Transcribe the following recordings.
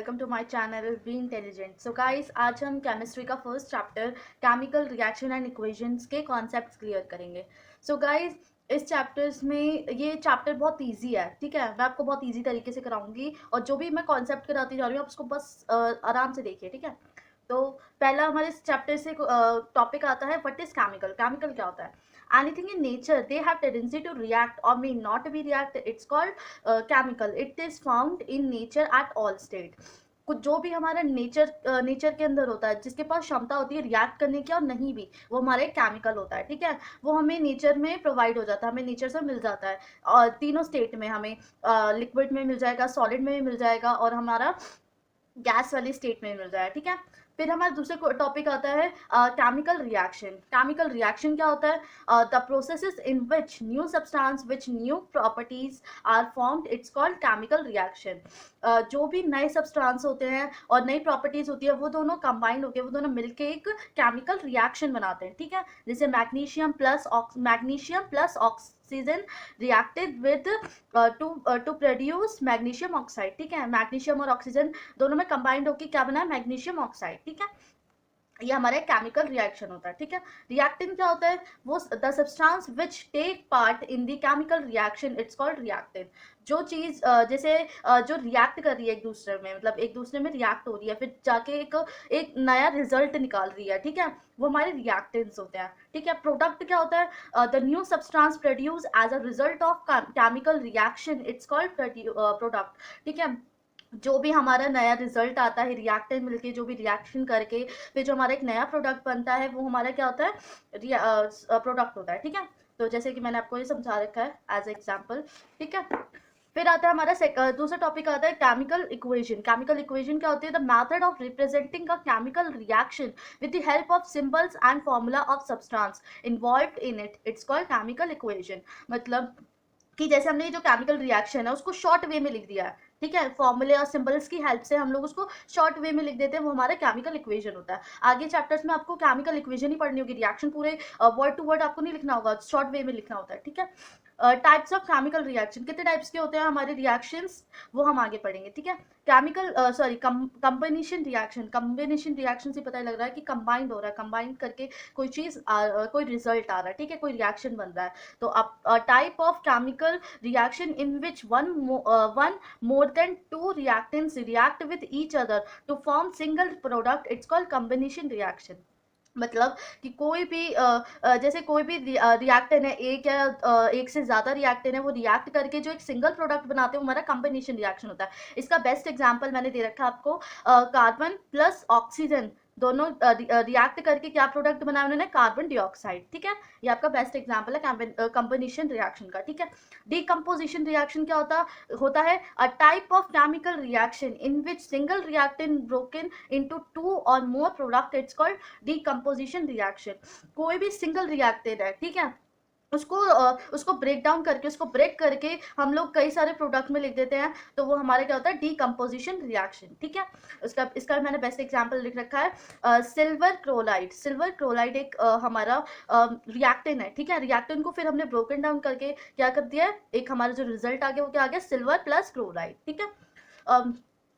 Welcome to my channel be intelligent. So guys, आज हम chemistry का first chapter chemical reaction and equations के concepts clear करेंगे। So guys, इस chapters में ये चैप्टर बहुत इजी है, ठीक है। मैं आपको बहुत इजी तरीके से कराऊंगी और जो भी मैं कॉन्सेप्ट कराती जा रही हूँ आप उसको बस आराम से देखिए, ठीक है। तो पहला हमारे इस चैप्टर से टॉपिक आता है व्हाट इज केमिकल। केमिकल क्या होता है? anything in nature they have tendency to react or may not be react, it's called chemical. It is found in nature at all state. कुछ जो भी हमारा नेचर के अंदर होता है, जिसके पास क्षमता होती है रिएक्ट करने की और नहीं भी, वो हमारे केमिकल होता है, ठीक है। वो हमें नेचर में प्रोवाइड हो जाता है, हमें नेचर से मिल जाता है और तीनों स्टेट में हमें लिक्विड में मिल जाएगा, सॉलिड में भी मिल जाएगा और हमारा गैस वाली स्टेट में मिल जाए, ठीक है। फिर हमारा दूसरा टॉपिक आता है केमिकल रिएक्शन। केमिकल रिएक्शन क्या होता है? The processes in which new substance which new properties are formed, it's called chemical reaction. जो भी नए सब्सटेंस होते हैं और नई प्रॉपर्टीज होती है वो दोनों कंबाइंड होकर, वो दोनों मिलकर एक केमिकल रिएक्शन बनाते हैं, ठीक है। जैसे magnesium plus oxygen reacted with two produce magnesium oxide, ठीक है। मैग्नीशियम और ऑक्सीजन दोनों में कंबाइंड होकर क्या बना है? मैग्नीशियम ऑक्साइड, ठीक है। ये हमारा केमिकल रिएक्शन होता है, ठीक है। रिएक्टेंट क्या होता है? वो the substance which take part in the chemical reaction, it's called reactant. जो चीज जैसे जो रिएक्ट कर रही है एक दूसरे में, मतलब एक दूसरे में रिएक्ट हो रही है, फिर जाके एक नया रिजल्ट निकाल रही है, ठीक है, वो हमारे रिएक्टेंट्स होते हैं, ठीक है। प्रोडक्ट क्या होता है? The new substance produce as a result of chemical reaction, it's called product, ठीक है। जो भी हमारा नया रिजल्ट आता है रिएक्टेंट मिलके, जो भी रिएक्शन करके फिर जो हमारा एक नया प्रोडक्ट बनता है, वो हमारा क्या होता है? प्रोडक्ट होता है, ठीक है। तो जैसे कि मैंने आपको ये समझा रखा है एज एग्जाम्पल, ठीक है। फिर आता है हमारा दूसरा टॉपिक आता है केमिकल इक्वेशन। केमिकल इक्वेशन क्या होती है? The method of representing a chemical reaction with the help of symbols and formula of substance involved in it, it's called chemical equation. मतलब कि जैसे हमने जो केमिकल रिएक्शन है उसको शॉर्ट वे में लिख दिया है, ठीक है, फॉर्मूले और सिंबल्स की हेल्प से हम लोग उसको शॉर्ट वे में लिख देते हैं, वो हमारा केमिकल इक्वेशन होता है। आगे चैप्टर्स में आपको केमिकल इक्वेशन ही पढ़नी होगी, रिएक्शन पूरे वर्ड टू वर्ड आपको नहीं लिखना होगा, शॉर्ट वे में लिखना होता है, ठीक है। टाइप्स ऑफ केमिकल रिएक्शन, कितने टाइप्स के होते हैं हमारे रिएक्शंस, वो हम आगे पढ़ेंगे, ठीक है। कंबाइनेशन रिएक्शन से पता लग रहा है कि कंबाइंड हो रहा है, कंबाइन करके कोई चीज कोई रिजल्ट आ रहा है, ठीक है, कोई रिएक्शन बन रहा है। तो type of chemical reaction in which one more than two reactants react with each other to form single product, it's called combination reaction। मतलब कि कोई भी जैसे कोई भी रिएक्टेंट है, एक या एक से ज्यादा रिएक्टेंट है, वो रिएक्ट करके जो एक सिंगल प्रोडक्ट बनाते हैं, वो हमारा कॉम्बिनेशन रिएक्शन होता है। इसका बेस्ट एग्जांपल मैंने दे रखा है आपको, कार्बन प्लस ऑक्सीजन दोनों रिएक्ट करके क्या प्रोडक्ट बनाया उन्होंने? कार्बन डाइऑक्साइड, ठीक है। ये आपका बेस्ट एग्जांपल है कॉम्बिनेशन रिएक्शन का, ठीक है। डीकम्पोजिशन रिएक्शन क्या होता है? A type of chemical reaction in which single reactant broken into two or more product, it's called decomposition reaction. कोई भी सिंगल रिएक्टेंट है, ठीक है, उसको ब्रेक डाउन करके, उसको ब्रेक करके हम लोग कई सारे प्रोडक्ट में लिख देते हैं, तो वो हमारा क्या होता है? डीकम्पोजिशन रिएक्शन, ठीक है। इसका मैंने बेस्ट एग्जांपल लिख रखा है सिल्वर क्लोराइड एक हमारा रिएक्टेंट है, ठीक है। रिएक्टेंट को फिर हमने ब्रोकन डाउन करके क्या कर दिया है? एक हमारा जो रिजल्ट आ गया वो क्या आ गया? सिल्वर प्लस क्लोराइड, ठीक है।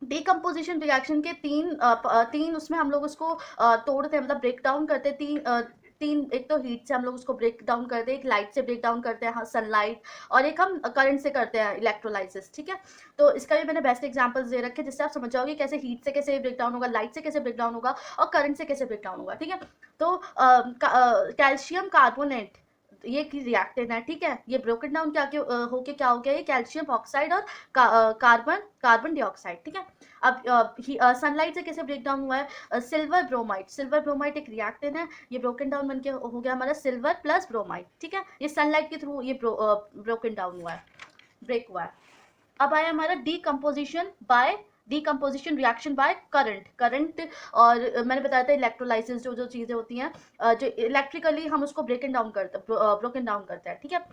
डीकम्पोजिशन रिएक्शन के तीन उसमें हम लोग उसको तोड़ते हैं, मतलब ब्रेक डाउन करते हैं। तीन एक तो हीट से हम लोग उसको ब्रेक डाउन करते हैं, एक लाइट से ब्रेक डाउन करते हैं, हाँ, सनलाइट, और एक हम करंट से करते हैं, इलेक्ट्रोलाइसिस, ठीक है। तो इसका भी मैंने बेस्ट एग्जांपल्स दे रखे, जिससे आप समझ जाओगे कैसे हीट से कैसे ब्रेक डाउन होगा, लाइट से कैसे ब्रेक डाउन होगा और करंट से कैसे ब्रेक डाउन होगा, ठीक है। तो कैल्शियम कार्बोनेट ये की रिएक्टेंट है, ठीक है। ये ब्रोकन डाउन होके क्या हो गया? ये कैल्शियम ऑक्साइड और कार्बन डाइऑक्साइड, ठीक है। अब सनलाइट से कैसे ब्रेक डाउन हुआ है? सिल्वर ब्रोमाइड एक रिएक्टेंट है, ये ब्रोकन डाउन बन के हो गया हमारा सिल्वर प्लस ब्रोमाइड, ठीक है। ये सनलाइट के थ्रू ये ब्रोकन डाउन हुआ है, ब्रेक हुआ है। अब आया हमारा डीकम्पोजिशन रिएक्शन बाय करंट। और मैंने बताया था इलेक्ट्रोलाइसिस जो चीजें होती हैं, जो इलेक्ट्रिकली हम उसको ब्रोकन डाउन करते हैं, ठीक है।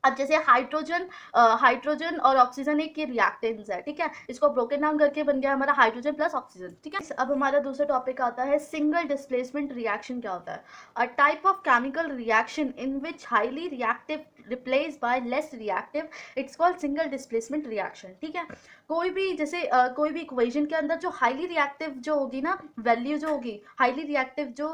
अब जैसे हाइड्रोजन और ऑक्सीजन एक ये रिएक्टेंट्स है, ठीक है। इसको ब्रोकन डाउन करके बन गया हमारा हाइड्रोजन प्लस ऑक्सीजन, ठीक है। अब हमारा दूसरा टॉपिक आता है सिंगल डिस्प्लेसमेंट रिएक्शन क्या होता है? A type of chemical reaction in which highly reactive replace by less reactive, it's called single displacement reaction. ठीक है, कोई भी जैसे कोई भी इक्वेशन के अंदर जो हाईली रिएक्टिव जो होगी ना वैल्यू, जो होगी हाईली रिएक्टिव जो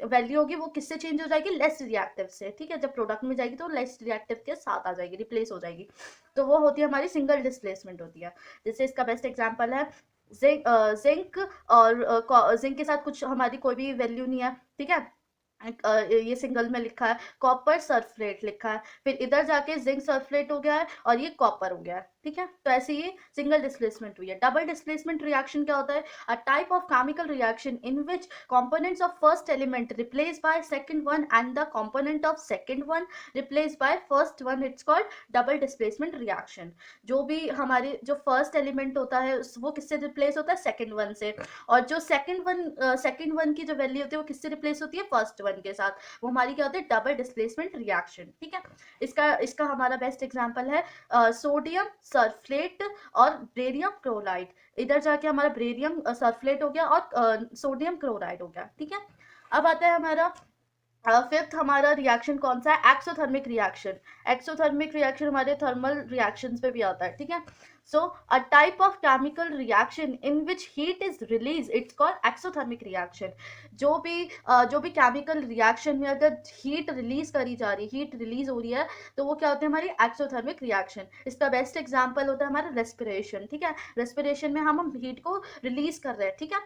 वैल्यू होगी, वो किससे चेंज हो जाएगी, लेस रिएक्टिव से। ठीक है, जब प्रोडक्ट में जाएगी तो लेस रिएक्टिव के साथ आ जाएगी, रिप्लेस हो जाएगी, तो वो होती है हमारी सिंगल डिस्प्लेसमेंट होती है। जैसे इसका बेस्ट एग्जांपल है जिंक, और जिंक के साथ कुछ हमारी कोई भी वैल्यू नहीं है। ठीक है, ये सिंगल में लिखा है, कॉपर सल्फेट लिखा है, फिर इधर जाके जिंक सल्फेट हो गया है और ये कॉपर हो गया है। ठीक है, तो ऐसे ये सिंगल डिस्प्लेसमेंट हुई है। डबल डिस्प्लेसमेंट रिएक्शन क्या होता है, a type of chemical reaction in which components of first element replace by second one and the component of second one replace by first one, it's called double displacement reaction. जो भी हमारे जो first element होता है वो किससे replace होता है, सेकंड वन से, और जो सेकंड वन की जो वैल्यू होती है वो किससे रिप्लेस होती है, फर्स्ट वन के साथ, वो हमारी क्या होती है, डबल डिस्प्लेसमेंट रिएक्शन। ठीक है, इसका हमारा बेस्ट एग्जांपल है सोडियम सल्फेट और बेरियम क्लोराइड। इधर जाके हमारा बेरियम सल्फेट हो गया और सोडियम क्लोराइड हो गया। ठीक है, अब आता है हमारा फिफ्थ हमारा रिएक्शन कौन सा है, एक्सोथर्मिक रिएक्शन। एक्सोथर्मिक रिएक्शन हमारे थर्मल रिएक्शंस पे भी आता है। ठीक है, so a type of chemical reaction in which heat is release, it's called exothermic reaction. जो भी केमिकल रिएक्शन में अगर हीट रिलीज करी जा रही, हीट रिलीज हो रही है, तो वो क्या होती है, हमारी एक्सोथर्मिक रिएक्शन। इसका बेस्ट एग्जांपल होता है हमारा रेस्पिरेशन। ठीक है, रेस्पिरेशन में हम हीट को रिलीज कर रहे हैं। ठीक है,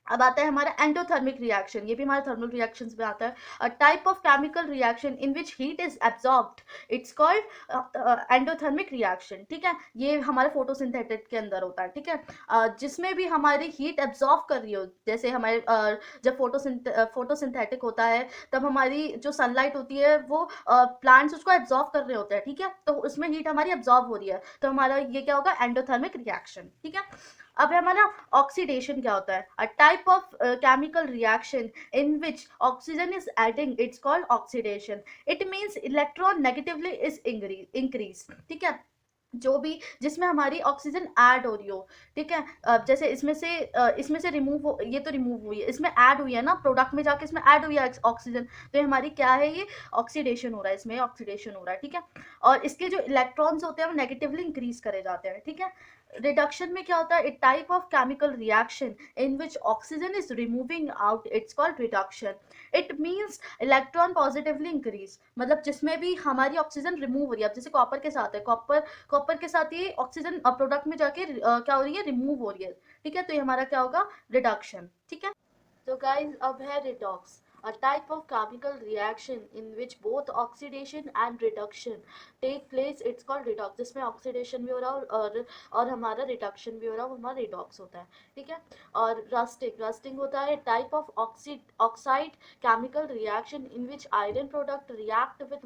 अब आता है हमारा एंडोथर्मिक रिएक्शन, ये भी हमारे थर्मल रिएक्शंस में आता है। A type of chemical reaction in which heat is absorbed, it's called endothermic reaction. ठीक है, ये हमारे फोटोसिंथेटिक के अंदर होता है। ठीक है, जिसमें भी हमारी हीट एब्जॉर्ब कर रही हो, जैसे हमारे जब फोटोसिंथेटिक होता है तब हमारी जो सनलाइट होती है वो प्लांट्स उसको एब्जॉर्ब कर रहे होते हैं। ठीक है, तो उसमें हीट हमारी एब्जॉर्ब हो रही है, तो हमारा ये क्या होगा, एंडोथर्मिक रिएक्शन। ठीक है, अब है हमारा ऑक्सीडेशन क्या होता है, a type of chemical reaction in which oxygen is adding, it's called oxidation. It means electron negatively is increase. ठीक है, जो भी जिसमें हमारी ऑक्सीजन ऐड हो रही हो। ठीक है, जैसे इसमें से रिमूव हो, ये तो रिमूव हुई है, इसमें ऐड हुई है ना, प्रोडक्ट में जाके इसमें ऐड हुई है ऑक्सीजन, तो ये हमारी क्या है, ये ऑक्सीडेशन हो रहा है, इसमें ऑक्सीडेशन हो रहा है। ठीक है, और इसके जो इलेक्ट्रॉन्स होते हैं वो नेगेटिवली इंक्रीज करे जाते हैं। ठीक है, रिडक्शन में क्या होता है, it type of chemical reaction in which oxygen is removing out, it's called reduction. It means electron positively increase, मतलब जिसमें भी हमारी ऑक्सीजन रिमूव हो रही है, अब जैसे कॉपर के साथ है, कॉपर के साथ ये ऑक्सीजन प्रोडक्ट में जाके क्या हो रही है, रिमूव हो रही है। ठीक है, तो ये हमारा क्या होगा, रिडक्शन। ठीक है, तो गाइस अब है redox, a type of chemical reaction in which both oxidation and reduction take place, it's called redox, जिसमें oxidation भी हो रहा है और हमारा reduction भी हो रहा है, वो हमारा redox होता है। ठीक है, और रस्टिंग होता है type of oxide chemical reaction in which iron product react with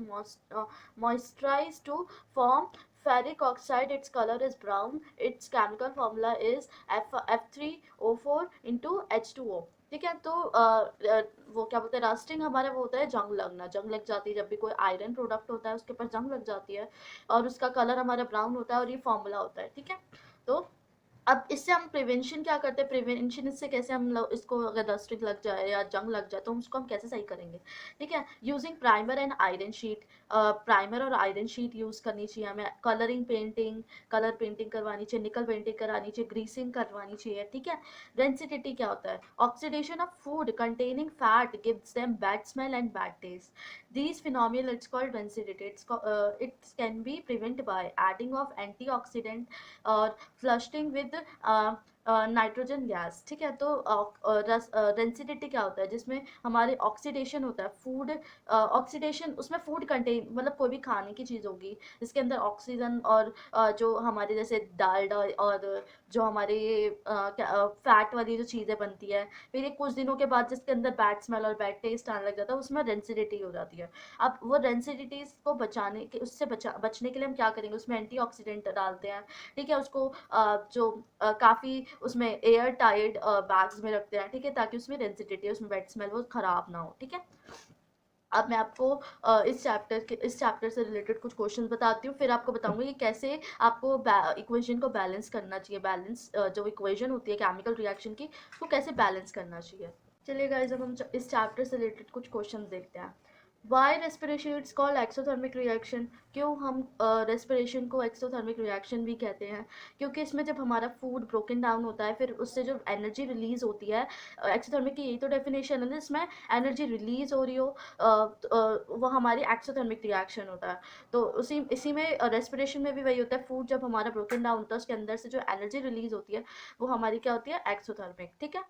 moisturize to form ferric oxide, its color is brown, its chemical formula is F3O4 into H2O। ठीक है, तो वो क्या बोलते हैं, रस्टिंग हमारा वो होता है जंग लगना, जंग लग जाती है जब भी कोई आयरन प्रोडक्ट होता है उसके ऊपर जंग लग जाती है, और उसका कलर हमारा ब्राउन होता है और ये फॉर्मूला होता है। ठीक है, तो अब इससे हम प्रिवेंशन क्या करते हैं, प्रिवेंशन इससे कैसे हम लोग इसको, अगर रस्टिंग लग जाए या जंग लग जाए तो उसको हम कैसे सही करेंगे। ठीक है, using primer and iron sheet, primer और आयरन शीट यूज़ करनी चाहिए हमें, कलरिंग पेंटिंग, कलर पेंटिंग करवानी चाहिए, निकल पेंटिंग करानी चाहिए, ग्रीसिंग करवानी चाहिए। ठीक है, डेंसिटी क्या होता है, oxidation of food containing fat gives them bad smell and bad taste, these phenomena it's called density, it can be prevented by adding of antioxidant or flushing with nitrogen gas. ठीक है, तो density क्या होता है, जिसमें हमारे oxidation होता है, फूड ऑक्सीडेशन, उसमें फूड कंटेन मतलब कोई भी खाने की चीज़ होगी जिसके अंदर ऑक्सीजन और जो हमारे जैसे डालडा और जो हमारे फैट वाली जो चीज़ें बनती है, फिर ये कुछ दिनों के बाद जिसके अंदर बैड स्मेल और बैड टेस्ट आने लग जाता है, उसमें डेंसिटी हो जाती है। अब वो डेंसिटी को बचाने के उससे बचने के लिए हम क्या करेंगे, उसमें एंटीऑक्सीडेंट डालते हैं। ठीक है, उसको जो काफ़ी उसमें एयर टाइट बैग्स में रखते हैं। ठीक है, ताकि उसमें डेंसिटी, उसमें बैड स्मेल वो ख़राब ना हो। ठीक है, अब मैं आपको इस चैप्टर से रिलेटेड कुछ क्वेश्चंस बताती हूँ, फिर आपको बताऊंगी कि कैसे आपको इक्वेशन को बैलेंस करना चाहिए, बैलेंस जो इक्वेशन होती है केमिकल रिएक्शन की उसको कैसे बैलेंस करना चाहिए। चलिए गाइस, अब हम इस चैप्टर से रिलेटेड कुछ क्वेश्चंस देखते हैं। Why respiration it's called exothermic reaction, क्यों हम रेस्पिरेशन को एक्सोथर्मिक रिएक्शन भी कहते हैं? क्योंकि इसमें जब हमारा फूड ब्रोकन डाउन होता है, फिर उससे जो एनर्जी रिलीज होती है, एक्सोथर्मिक की यही तो डेफिनेशन है, इसमें एनर्जी रिलीज हो रही हो, वो हमारी एक्सोथर्मिक रिएक्शन होता है। तो इसी में रेस्पिरेशन में भी वही होता है, फूड जब हमारा ब्रोकन डाउन होता है, उसके अंदर से जो एनर्जी रिलीज होती है, वो हमारी क्या होती है? एक्सोथर्मिक। ठीक है।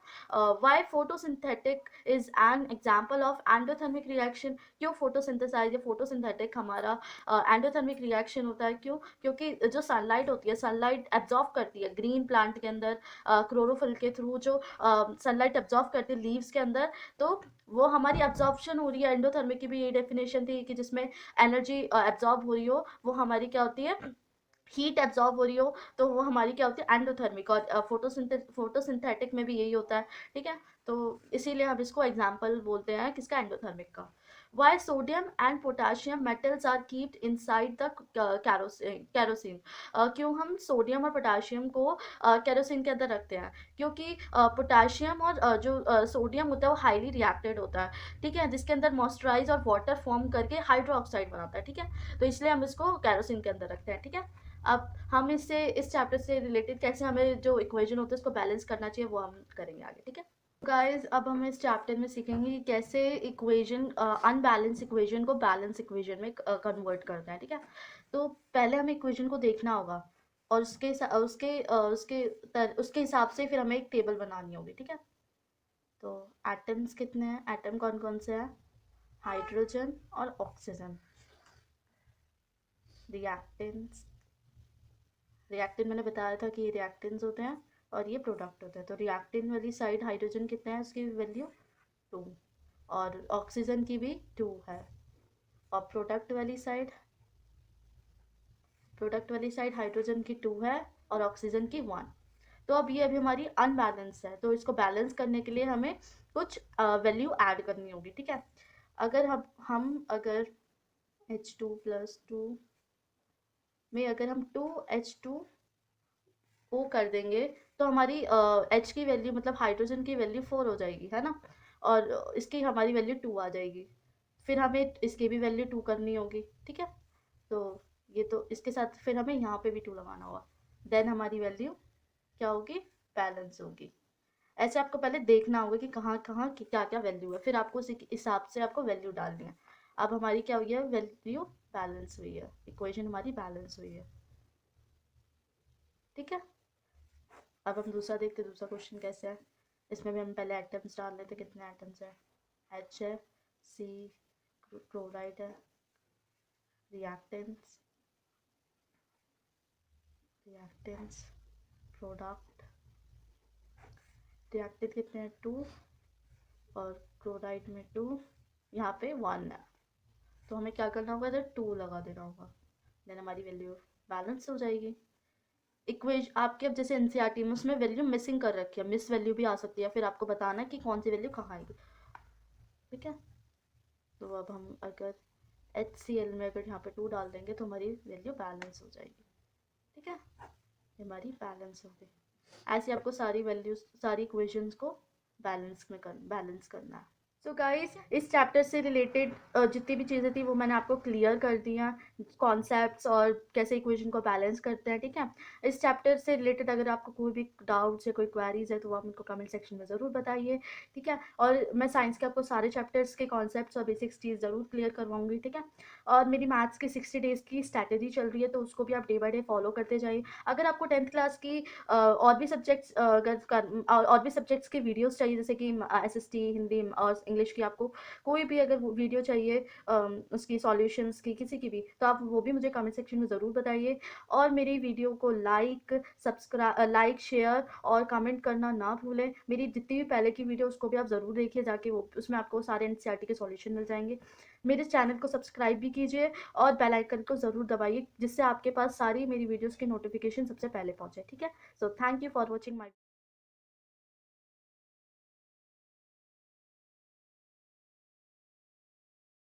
Why photosynthetic is an example of endothermic reaction, क्यों फोटोसिंथेसाइज या फोटोसिंथेटिक हमारा एंडोथर्मिक रिएक्शन होता है? क्यों? क्योंकि जो सनलाइट होती है, सनलाइट एब्जॉर्ब करती है ग्रीन प्लांट के अंदर, क्लोरोफिल के थ्रू जो सनलाइट एब्जॉर्ब करती है लीव्स के अंदर, तो वो हमारी एब्जॉर्प्शन हो रही है। एंडोथर्मिक की भी ये डेफिनेशन थी कि जिसमें एनर्जी एब्जॉर्ब हो रही हो, वो हमारी क्या होती है? हीट एब्जॉर्ब हो रही हो, तो वो हमारी क्या होती है? एंडोथर्मिक। और फोटोसिंथेटिक में भी यही होता है। ठीक है। तो इसीलिए हम इसको एग्जाम्पल बोलते हैं किसका? एंडोथर्मिक का। Why sodium and potassium metals are keeped inside the kerosene, क्यों हम सोडियम और पोटाशियम को कैरोसिन के अंदर रखते हैं? क्योंकि पोटाशियम और जो सोडियम होता है वो हाईली रिएक्टेड होता है। ठीक है। जिसके अंदर मॉइस्चराइज और वाटर फॉर्म करके हाइड्रोक्साइड बनाता है। ठीक है। तो इसलिए हम इसको कैरोसिन के अंदर रखते हैं। ठीक है। अब हम इस चैप्टर से रिलेटेड कैसे हमें जो इक्वेशन होता है उसको बैलेंस करना चाहिए, वो हम करेंगे आगे। ठीक है। गाइस, अब हम इस चैप्टर में सीखेंगे कि कैसे इक्वेशन, अनबैलेंस इक्वेशन को बैलेंस इक्वेशन में कन्वर्ट करते हैं। ठीक है। तो पहले हमें इक्वेशन को देखना होगा, और उसके हिसाब से फिर हमें एक टेबल बनानी होगी। ठीक है। तो एटम्स कितने हैं? एटम कौन कौन से हैं? हाइड्रोजन और ऑक्सीजन। रिएक्टेंट्स, रिएक्टेंट मैंने बताया था कि ये रिएक्टेंट्स होते हैं और ये प्रोडक्ट होते हैं। तो रिएक्टेंट वाली साइड हाइड्रोजन कितना है? उसकी वैल्यू 2, और ऑक्सीजन की भी 2 है। और प्रोडक्ट वाली साइड हाइड्रोजन की 2 है और ऑक्सीजन की 1। तो अब ये अभी हमारी अनबैलेंस है, तो इसको बैलेंस करने के लिए हमें कुछ वैल्यू ऐड करनी होगी। ठीक है। अगर अगर H2+2 में अगर हम 2H2O कर देंगे, तो हमारी H की वैल्यू, मतलब हाइड्रोजन की वैल्यू 4 हो जाएगी, है ना? और इसकी हमारी वैल्यू 2 आ जाएगी। फिर हमें इसकी भी वैल्यू 2 करनी होगी। ठीक है। तो ये तो इसके साथ फिर हमें यहाँ पे भी 2 लगाना होगा। देन हमारी वैल्यू क्या होगी? बैलेंस होगी। ऐसे आपको पहले देखना होगा कि कहाँ कहाँ क्या क्या वैल्यू है, फिर आपको उसी के हिसाब से आपको वैल्यू डालनी है। अब हमारी क्या हुई है? वैल्यू बैलेंस हुई है, इक्वेशन हमारी बैलेंस हुई है। ठीक है। अब हम दूसरा देखते हैं, दूसरा क्वेश्चन कैसे है। इसमें भी हम पहले एटम्स डाल लेते, कितने एटम्स है? H है, C क्लोराइड है, रिएक्टेंट्स रिएक्टेंट्स प्रोडक्ट, रिएक्टेंट कितने हैं? 2, और क्लोराइड में 2, यहाँ पे 1 है। तो हमें क्या करना होगा? इधर 2 लगा देना होगा, देन हमारी वैल्यू बैलेंस हो जाएगी। इक्वेशन आपके, अब जैसे एनसीईआरटी में उसमें वैल्यू मिसिंग कर रखी है, मिस वैल्यू भी आ सकती है, फिर आपको बताना है कि कौन सी वैल्यू कहाँ आएगी। ठीक है। तो अब हम अगर HCl में अगर यहाँ पे 2 डाल देंगे तो हमारी वैल्यू बैलेंस हो जाएगी। ठीक है। ये हमारी बैलेंस हो गई। ऐसे आपको सारी वैल्यूज, सारी इक्वेशंस को बैलेंस करना है। सो गाइस, इस चैप्टर से रिलेटेड जितनी भी चीज़ें थी वो मैंने आपको क्लियर कर दी हैं, कॉन्सेप्ट्स और कैसे इक्वेशन को बैलेंस करते हैं। ठीक है। इस चैप्टर से रिलेटेड अगर आपको कोई भी डाउट्स है, कोई क्वेरीज है, तो आप उनको कमेंट सेक्शन में ज़रूर बताइए। ठीक है। और मैं साइंस के आपको सारे चैप्टर्स के कॉन्सेप्ट्स और बेसिक्स चीज़ ज़रूर क्लियर करवाऊंगी। ठीक है। और मेरी मैथ्स की 60 डेज़ की स्ट्रैटेजी चल रही है, तो उसको भी आप डे बाय डे फॉलो करते जाइए। अगर आपको 10th क्लास की और भी सब्जेक्ट्स और भी सब्जेक्ट्स के वीडियोस चाहिए, जैसे कि SST, हिंदी और इंग्लिश की, आपको कोई भी अगर वीडियो चाहिए उसकी सॉल्यूशंस की, किसी की भी, तो आप वो भी मुझे कमेंट सेक्शन में ज़रूर बताइए। और मेरी वीडियो को लाइक शेयर और कमेंट करना ना भूलें। मेरी जितनी भी पहले की वीडियो उसको भी आप ज़रूर देखिए जाके, वो उसमें आपको सारे NCERT के सॉल्यूशन मिल जाएंगे। मेरे चैनल को सब्सक्राइब भी कीजिए और बेल आइकन को ज़रूर दबाइए, जिससे आपके पास सारी मेरी वीडियोज़ की नोटिफिकेशन सबसे पहले पहुँचे। ठीक है। So thank you for watching my